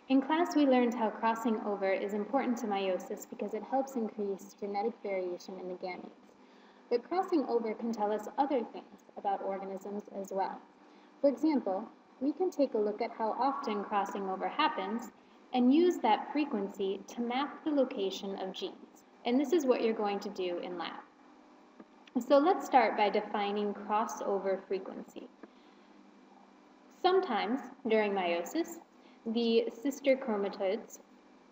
In class, we learned how crossing over is important to meiosis because it helps increase genetic variation in the gametes. But crossing over can tell us other things about organisms as well. For example, we can take a look at how often crossing over happens and use that frequency to map the location of genes. And this is what you're going to do in lab. So let's start by defining crossover frequency. Sometimes, during meiosis, the sister chromatids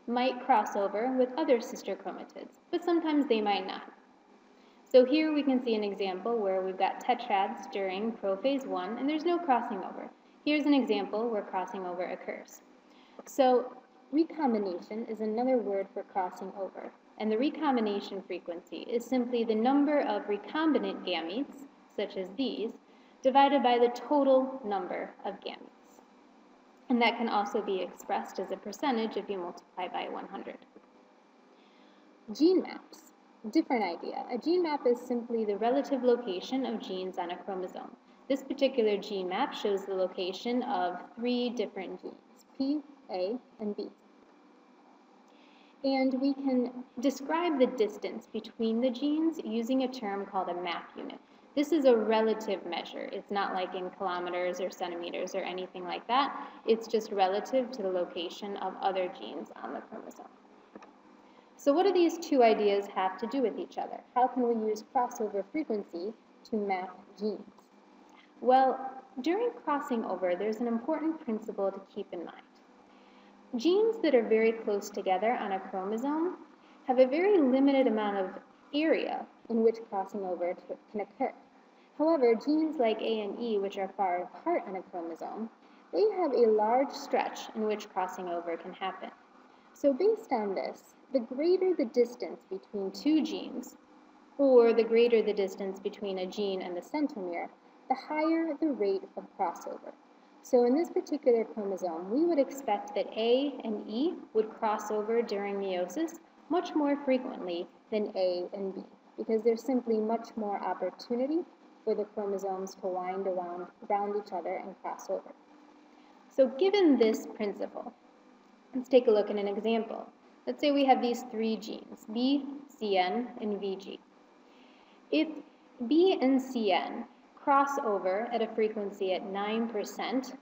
might cross over with other sister chromatids, but sometimes they might not. So here we can see an example where we've got tetrads during prophase 1, and there's no crossing over. Here's an example where crossing over occurs. So recombination is another word for crossing over, and the recombination frequency is simply the number of recombinant gametes, such as these, divided by the total number of gametes. And that can also be expressed as a percentage if you multiply by 100. Gene maps. Different idea. A gene map is simply the relative location of genes on a chromosome. This particular gene map shows the location of 3 different genes, P, A, and B. And we can describe the distance between the genes using a term called a map unit. This is a relative measure. It's not like in kilometers or centimeters or anything like that. It's just relative to the location of other genes on the chromosome. So what do these two ideas have to do with each other? How can we use crossover frequency to map genes? Well, during crossing over, there's an important principle to keep in mind. Genes that are very close together on a chromosome have a very limited amount of area in which crossing over can occur. However, genes like A and E, which are far apart on a chromosome, they have a large stretch in which crossing over can happen. So based on this, the greater the distance between two genes, or the greater the distance between a gene and the centromere, the higher the rate of crossover. So in this particular chromosome, we would expect that A and E would cross over during meiosis much more frequently than A and B, because there's simply much more opportunity for the chromosomes to wind around each other and cross over. So given this principle, let's take a look at an example. Let's say we have these 3 genes, B, CN, and VG. If B and CN cross over at a frequency at 9%,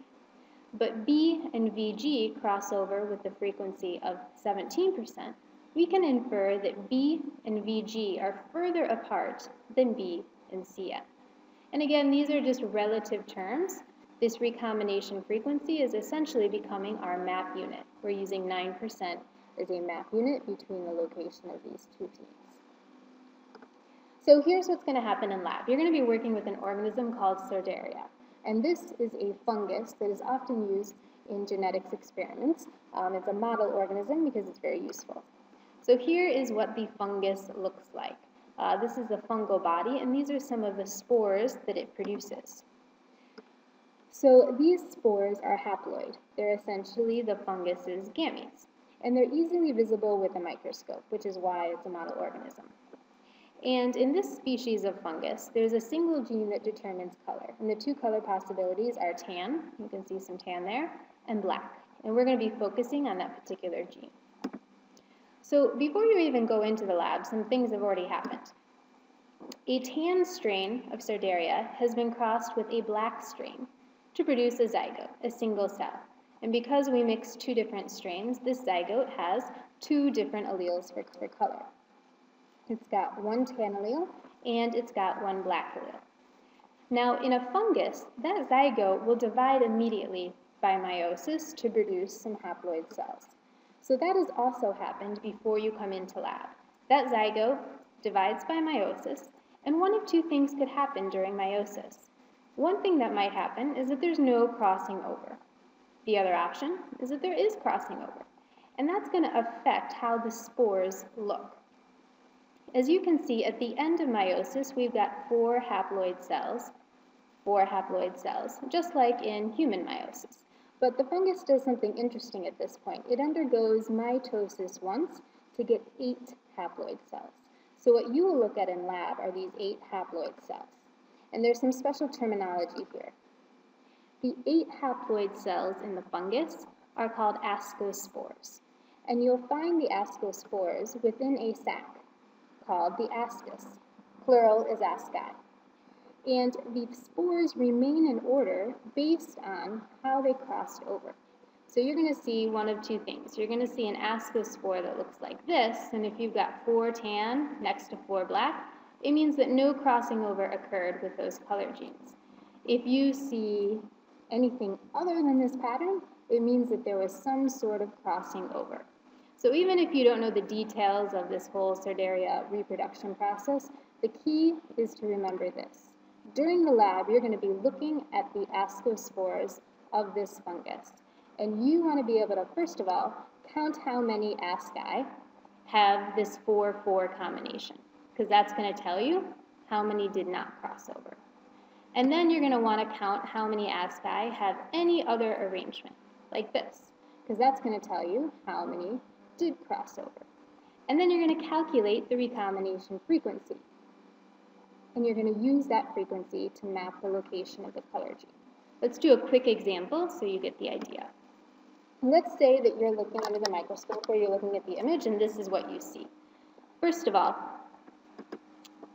but B and VG cross over with the frequency of 17%, we can infer that B and VG are further apart than B and CN. And again, these are just relative terms. This recombination frequency is essentially becoming our map unit. We're using 9% as a map unit between the location of these 2 genes. So here's what's going to happen in lab. You're going to be working with an organism called Sordaria. And this is a fungus that is often used in genetics experiments. It's a model organism because it's very useful. So here is what the fungus looks like. This is the fungal body, and these are some of the spores that it produces. So these spores are haploid. They're essentially the fungus's gametes. And they're easily visible with a microscope, which is why it's a model organism. And in this species of fungus, there's a single gene that determines color. And the 2 color possibilities are tan, you can see some tan there, and black. And we're going to be focusing on that particular gene. So before you even go into the lab, some things have already happened. A tan strain of Sordaria has been crossed with a black strain to produce a zygote, a single cell. And because we mix 2 different strains, this zygote has 2 different alleles for color. It's got 1 tan allele, and it's got 1 black allele. Now, in a fungus, that zygote will divide immediately by meiosis to produce some haploid cells. So that has also happened before you come into lab. That zygote divides by meiosis, and one of 2 things could happen during meiosis. One thing that might happen is that there's no crossing over. The other option is that there is crossing over, and that's going to affect how the spores look. As you can see, at the end of meiosis, we've got 4 haploid cells, just like in human meiosis. But the fungus does something interesting at this point. It undergoes mitosis once to get 8 haploid cells. So what you will look at in lab are these 8 haploid cells. And there's some special terminology here. The 8 haploid cells in the fungus are called ascospores. And you'll find the ascospores within a sac called the ascus. Plural is asci. And the spores remain in order based on how they crossed over. So you're going to see one of two things. You're going to see an ascospore that looks like this, and if you've got 4 tan next to 4 black, it means that no crossing over occurred with those color genes. If you see anything other than this pattern, it means that there was some sort of crossing over. So even if you don't know the details of this whole Cnidaria reproduction process, the key is to remember this. During the lab, you're going to be looking at the ascospores of this fungus. And you want to be able to, first of all, count how many asci have this 4-4 combination, because that's going to tell you how many did not cross over. And then you're going to want to count how many asci have any other arrangement, like this, because that's going to tell you how many did cross over. And then you're going to calculate the recombination frequency. And you're going to use that frequency to map the location of the color gene. Let's do a quick example so you get the idea. Let's say that you're looking under the microscope or you're looking at the image and this is what you see. First of all,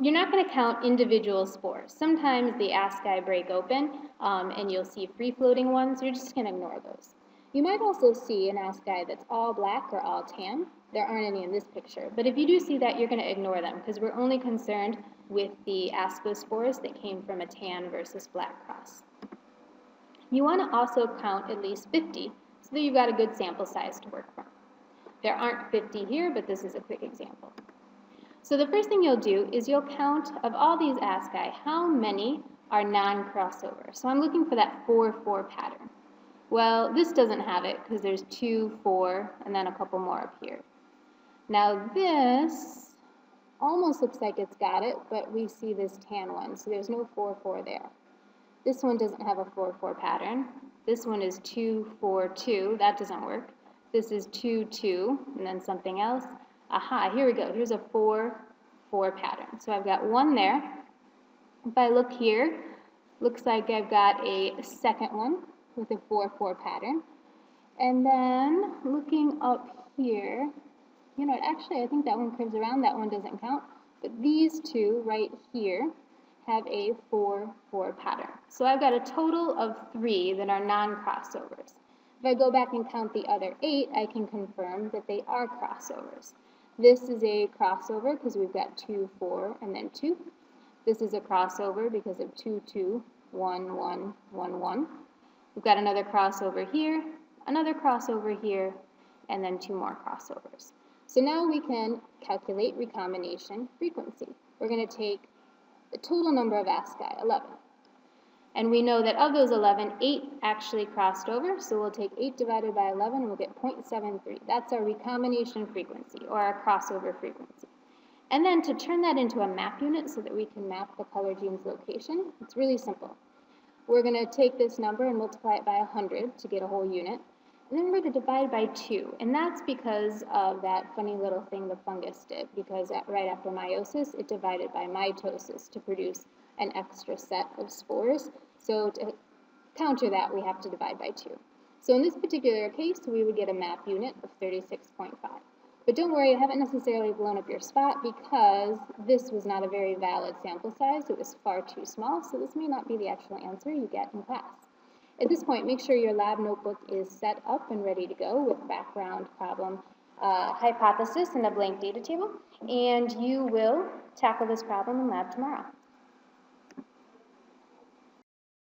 you're not going to count individual spores. Sometimes the asci break open and you'll see free-floating ones. You're just going to ignore those. You might also see an asci that's all black or all tan. There aren't any in this picture. But if you do see that, you're going to ignore them because we're only concerned with the ascospores that came from a tan versus black cross. You want to also count at least 50 so that you've got a good sample size to work from. There aren't 50 here, but this is a quick example. So the first thing you'll do is you'll count of all these asci, how many are non-crossover. So I'm looking for that 4-4 pattern. Well, this doesn't have it because there's 2, 4, and then a couple more up here. Now this almost looks like it's got it, but we see this tan one, so there's no 4-4 there. This one doesn't have a 4-4 pattern. This one is 2, 4, 2. That doesn't work. This is 2, 2, and then something else. Aha, here we go. Here's a 4, 4 pattern. So I've got one there. If I look here, looks like I've got a second one with a 4, 4 pattern. And then looking up here, you know, actually I think that one curves around. That one doesn't count. But these two right here have a 4, 4 pattern. So I've got a total of 3 that are non-crossovers. If I go back and count the other 8, I can confirm that they are crossovers. This is a crossover because we've got 2, 4, and then 2. This is a crossover because of 2, 2, 1, 1, 1, 1. We've got another crossover here, another crossover here, and then 2 more crossovers. So now we can calculate recombination frequency. We're going to take the total number of asci, 11. And we know that of those 11, 8 actually crossed over, so we'll take 8 divided by 11 and we'll get 0.73. That's our recombination frequency, or our crossover frequency. And then to turn that into a map unit so that we can map the color gene's location, it's really simple. We're going to take this number and multiply it by 100 to get a whole unit. And then we're going to divide by 2, and that's because of that funny little thing the fungus did, because right after meiosis, it divided by mitosis to produce an extra set of spores. So to counter that, we have to divide by 2. So in this particular case, we would get a map unit of 36.5. But don't worry, I haven't necessarily blown up your spot because this was not a very valid sample size. It was far too small, so this may not be the actual answer you get in class. At this point, make sure your lab notebook is set up and ready to go with background, problem, hypothesis, and a blank data table, and you will tackle this problem in lab tomorrow.